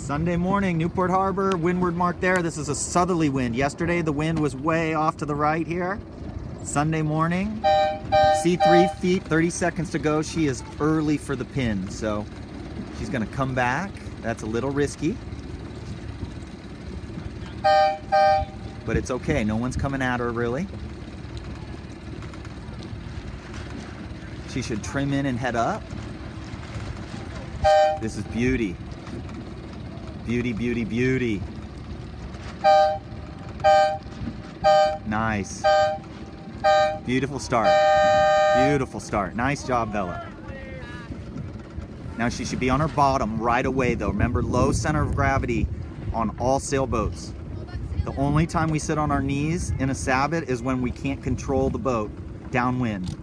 Sunday morning, Newport Harbor, windward mark there. This is a southerly wind. Yesterday the wind was way off to the right here. Sunday morning, C3 feet, 30 seconds to go. She is early for the pin, so she's gonna come back. That's a little risky, but it's okay. No one's coming at her really. She should trim in and head up. This is beauty. Beauty, beauty, beauty. Nice. Beautiful start. Beautiful start. Nice job, Bella. Now she should be on her bottom right away though. Remember, low center of gravity on all sailboats. The only time we sit on our knees in a Sabot is when we can't control the boat downwind.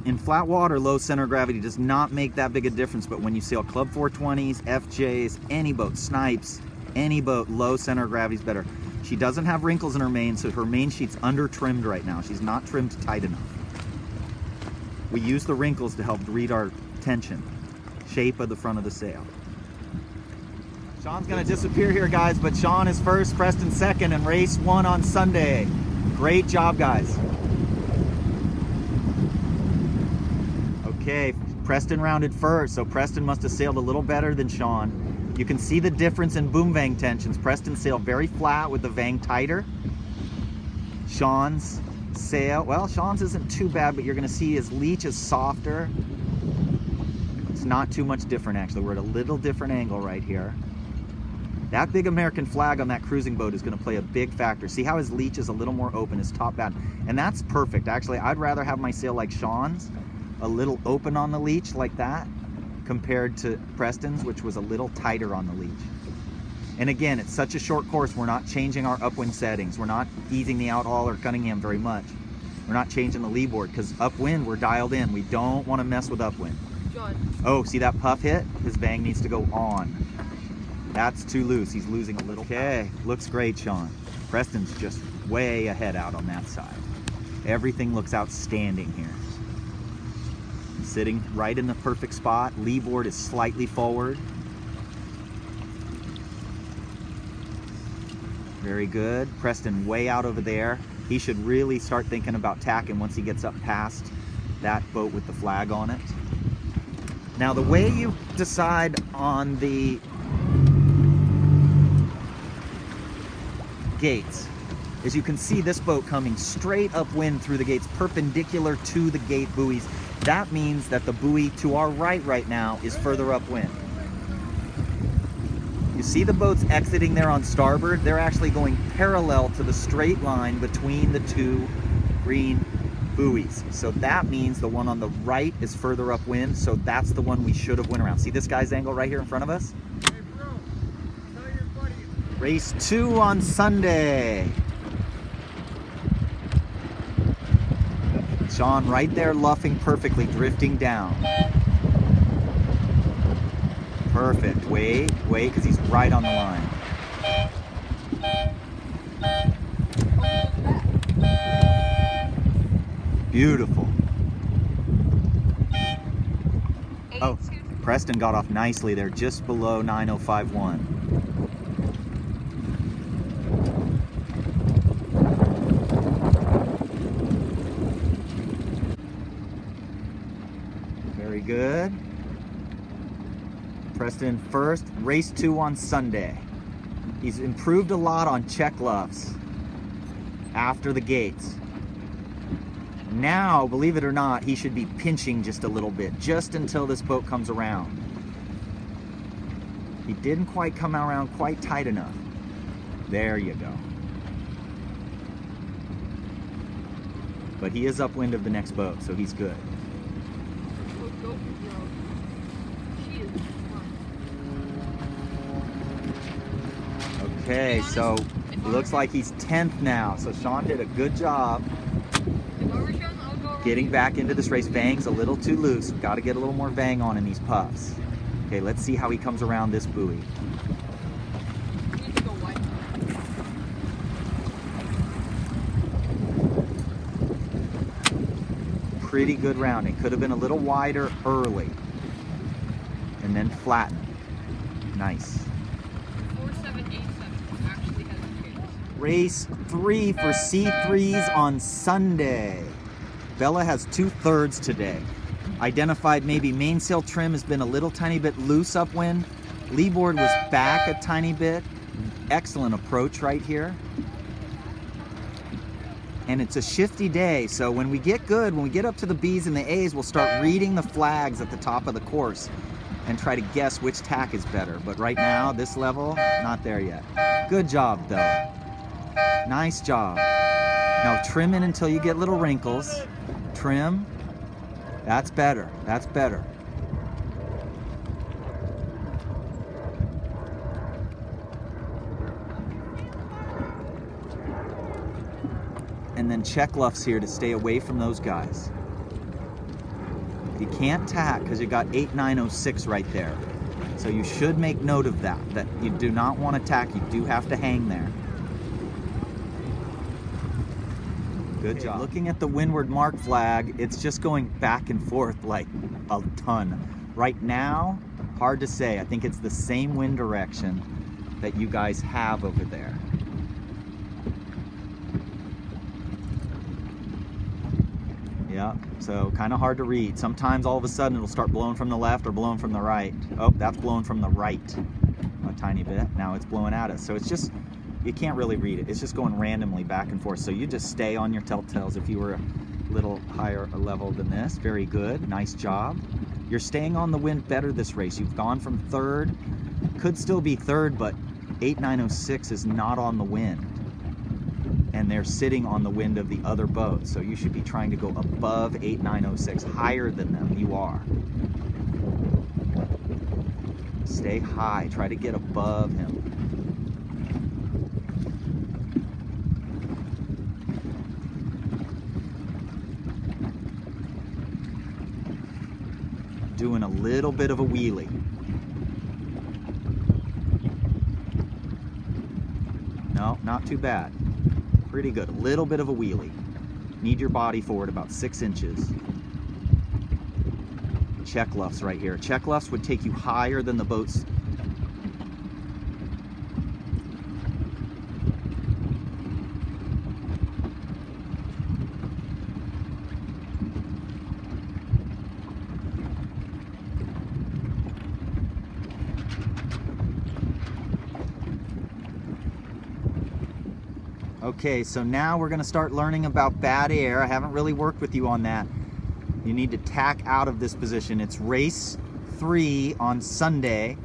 In flat water, low center of gravity does not make that big a difference, but when you sail Club 420s, FJs, any boat, Snipes, any boat, low center of gravity is better. She doesn't have wrinkles in her main, so her main sheet's under trimmed right now. She's not trimmed tight enough. We use the wrinkles to help read our tension, shape of the front of the sail. Sean's gonna disappear here, guys, but Sean is first, Preston second, and race 1 on Sunday. Great job, guys. Okay, Preston rounded first, so Preston must have sailed a little better than Sean. You can see the difference in boom vang tensions. Preston sailed very flat with the vang tighter. Sean's sail, well, Sean's isn't too bad, but you're gonna see his leech is softer. It's not too much different, actually. We're at a little different angle right here. That big American flag on that cruising boat is gonna play a big factor. See how his leech is a little more open, his top bad. And that's perfect. Actually, I'd rather have my sail like Sean's, a little open on the leech like that, compared to Preston's, which was a little tighter on the leech. And again, it's such a short course, we're not changing our upwind settings. We're not easing the outhaul or Cunningham very much. We're not changing the lee board, because upwind, we're dialed in. We don't want to mess with upwind. John. Oh, see that puff hit? His vang needs to go on. That's too loose. He's losing a little. Okay, looks great, Sean. Preston's just way ahead out on that side. Everything looks outstanding here. Sitting right in the perfect spot. Lee board is slightly forward. Very good. Preston way out over there. He should really start thinking about tacking once he gets up past that boat with the flag on it. Now the way you decide on the gates is you can see this boat coming straight upwind through the gates, perpendicular to the gate buoys. That means that the buoy to our right now is further upwind. You see the boats exiting there on starboard? They're actually going parallel to the straight line between the two green buoys. So that means the one on the right is further upwind, so that's the one we should have went around. See this guy's angle right here in front of us? Hey bro, tell your buddy. Race 2 on Sunday. Sean right there luffing perfectly, drifting down. Perfect. Wait, because he's right on the line. Beautiful. Oh, Preston got off nicely there, just below 9051. Very good. Preston first, race 2 on Sunday. He's improved a lot on check luffs after the gates. Now, believe it or not, he should be pinching just a little bit, just until this boat comes around. He didn't quite come around quite tight enough. There you go. But he is upwind of the next boat, so he's good. Okay, so it looks like he's 10th now. So Sean did a good job getting back into this race. Vang's a little too loose. Got to get a little more vang on in these puffs. Okay, let's see how he comes around this buoy. pretty good rounding. Could have been a little wider early. And then flatten. Nice. 4787 actually has a chance. Race 3 for C3s on Sunday. Bella has 2/3 today. Identified maybe mainsail trim has been a little tiny bit loose upwind. Leeboard was back a tiny bit. Excellent approach right here. And it's a shifty day, so when we get good, when we get up to the B's and the A's, we'll start reading the flags at the top of the course and try to guess which tack is better. But right now, this level, not there yet. Good job, though. Nice job. Now trim in until you get little wrinkles. Trim. That's better. That's better. And then check luffs here to stay away from those guys. You can't tack because you got 8906 right there. So you should make note of that you do not want to tack. You do have to hang there. Good job. Looking at the windward mark flag, it's just going back and forth like a ton. Right now, hard to say. I think it's the same wind direction that you guys have over there. Yeah, so kind of hard to read. Sometimes all of a sudden it'll start blowing from the left or blowing from the right. Oh, that's blowing from the right a tiny bit. Now it's blowing at us. So it's just, you can't really read it. It's just going randomly back and forth. So you just stay on your telltales. If you were a little higher level than this, very good. Nice job. You're staying on the wind better this race. You've gone from third, could still be third, but 8906 is not on the wind. And they're sitting on the wind of the other boat. So you should be trying to go above 8906, higher than them. You are. Stay high, try to get above him. Doing a little bit of a wheelie. No, not too bad. Pretty good. A little bit of a wheelie. Need your body forward about 6 inches. Check luffs right here. Check luffs would take you higher than the boats. Okay, so now we're going to start learning about bad air. I haven't really worked with you on that. You need to tack out of this position. It's race 3 on Sunday.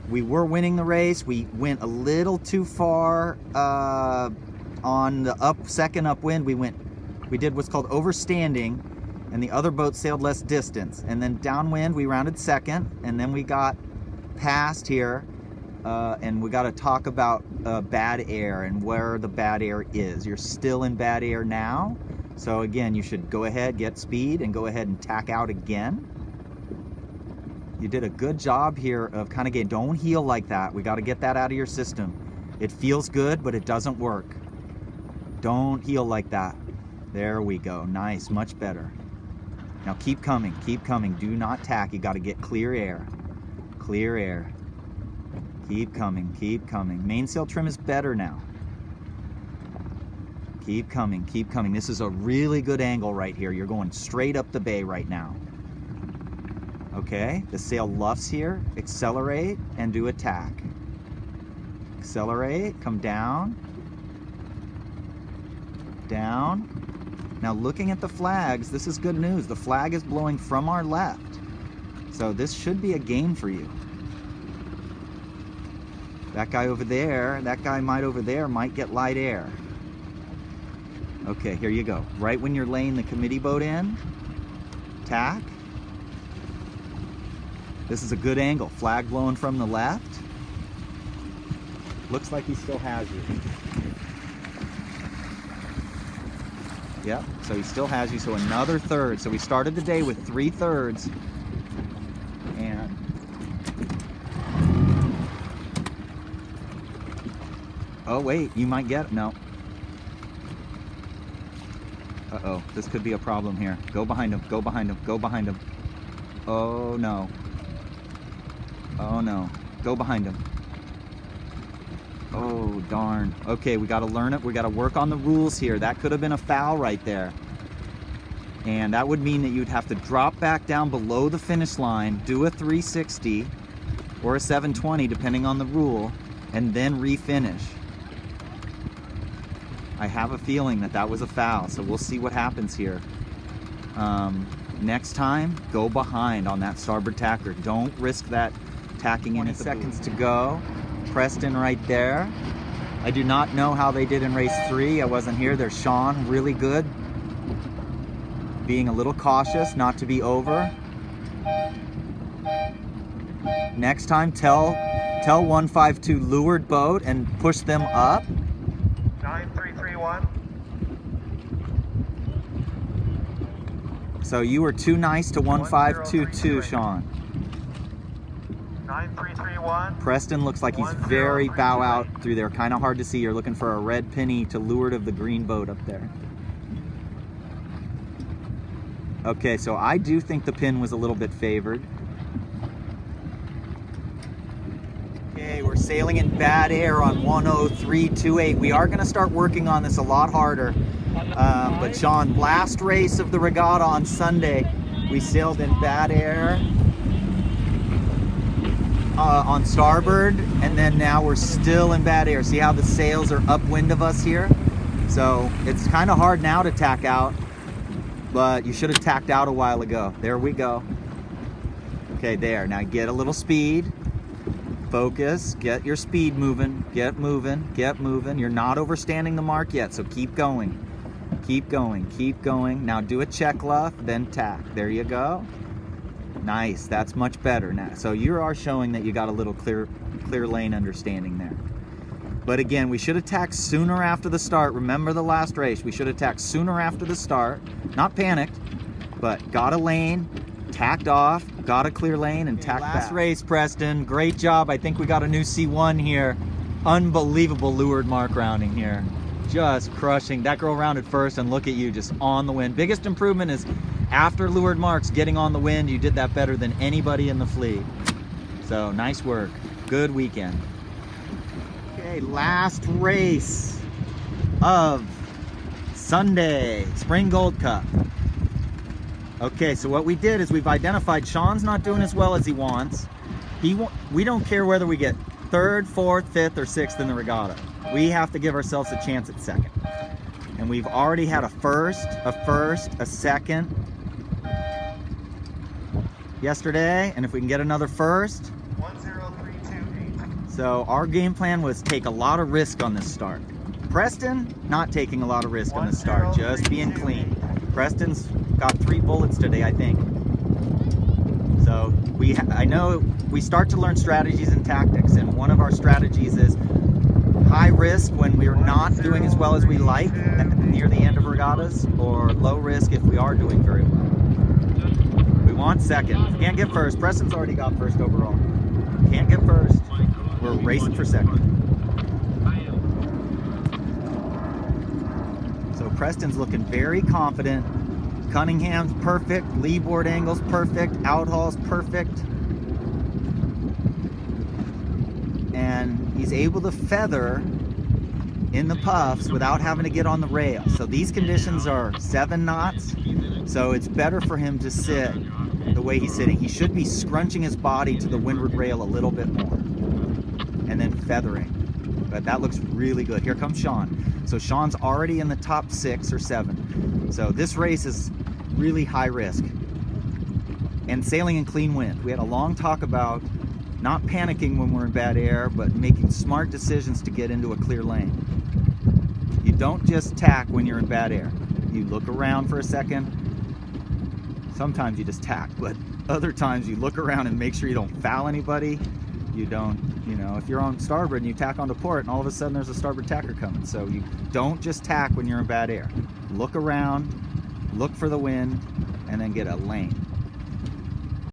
We were winning the race. We went a little too far on the second upwind. We did what's called overstanding, and the other boat sailed less distance. And then downwind, we rounded second, and then we got past here. And we got to talk about bad air and where the bad air is. You're still in bad air now. So again, you should go ahead, get speed, and go ahead and tack out again. You did a good job here of kind of getting, don't heel like that. We got to get that out of your system. It feels good, but it doesn't work. Don't heel like that. There we go. Nice, much better. Now keep coming, keep coming. Do not tack. You got to get clear air. Clear air. Keep coming, keep coming. Mainsail trim is better now. Keep coming, keep coming. This is a really good angle right here. You're going straight up the bay right now. Okay, the sail luffs here. Accelerate and do a tack. Accelerate, come down. Down. Now looking at the flags, this is good news. The flag is blowing from our left. So this should be a gain for you. That guy over there, that guy over there might get light air. Okay, here you go. Right when you're laying the committee boat in, tack. This is a good angle. Flag blowing from the left. Looks like he still has you. Yep, so he still has you, so another third. So we started the day with 3/3. And oh wait, you might get, no. Uh-oh, this could be a problem here. Go behind him, go behind him, go behind him. Oh no. Oh no. Go behind him. Oh darn. Okay, we gotta learn it. We gotta work on the rules here. That could have been a foul right there. And that would mean that you'd have to drop back down below the finish line, do a 360 or a 720 depending on the rule, and then refinish. I have a feeling that that was a foul, so we'll see what happens here. Next time, go behind on that starboard tacker. Don't risk that tacking in. 20 seconds to go. Preston right there. I do not know how they did in race 3. I wasn't here. There's Sean, really good. Being a little cautious, not to be over. Next time, tell 152 lured boat and push them up. 9331. So you were too nice to 1522, Sean. 9331. Preston looks like he's very bow out through there. Kind of hard to see. You're looking for a red penny to leeward of the green boat up there. Okay, so I do think the pin was a little bit favored. Okay, we're sailing in bad air on 10328. We are going to start working on this a lot harder. But Sean, last race of the regatta on Sunday, we sailed in bad air on starboard, and then now we're still in bad air. See how the sails are upwind of us here? So it's kind of hard now to tack out, but you should have tacked out a while ago. There we go. Okay, there. Now get a little speed. Focus. Get your speed moving. Get moving. Get moving. You're not overstanding the mark yet, so keep going. Keep going. Keep going. Now do a check luff, then tack. There you go. Nice. That's much better now. So you are showing that you got a little clear lane understanding there. But again, we should have tacked sooner after the start. Remember the last race. We should have tacked sooner after the start. Not panicked, but got a lane, tacked off, got a clear lane, and tacked back. Last race, Preston. Great job. I think we got a new C1 here. Unbelievable leeward mark rounding here. Just crushing. That girl rounded first, and look at you, just on the wind. Biggest improvement is after leeward marks, getting on the wind. You did that better than anybody in the fleet. So nice work. Good weekend. Okay, last race of Sunday, Spring Gold Cup. Okay, so what we did is we've identified Sean's not doing as well as he wants. We don't care whether we get 3rd, 4th, 5th, or 6th in the regatta. We have to give ourselves a chance at 2nd. And we've already had a first, a 2nd yesterday, and if we can get another 1st. 10328. So our game plan was take a lot of risk on this start. Preston, not taking a lot of risk on this start, just being clean. Preston's got 3 bullets today, I think. So I know we start to learn strategies and tactics, and one of our strategies is high risk when we're not doing as well as we like near the end of regattas, or low risk if we are doing very well. We want 2nd. Can't get 1st. Preston's already got 1st overall. Can't get 1st. We're racing for 2nd. So Preston's looking very confident. Cunningham's perfect. Leeboard angle's perfect. Outhaul's perfect. And he's able to feather in the puffs without having to get on the rail. So these conditions are 7 knots. So it's better for him to sit the way he's sitting. He should be scrunching his body to the windward rail a little bit more and then feathering. But that looks really good. Here comes Sean. So Sean's already in the top 6 or 7. So this race is really high risk. And sailing in clean wind. We had a long talk about not panicking when we're in bad air, but making smart decisions to get into a clear lane. You don't just tack when you're in bad air. You look around for a second. Sometimes you just tack, but other times you look around and make sure you don't foul anybody. You don't, if you're on starboard and you tack onto port and all of a sudden there's a starboard tacker coming. So you don't just tack when you're in bad air. Look around, look for the wind, and then get a lane.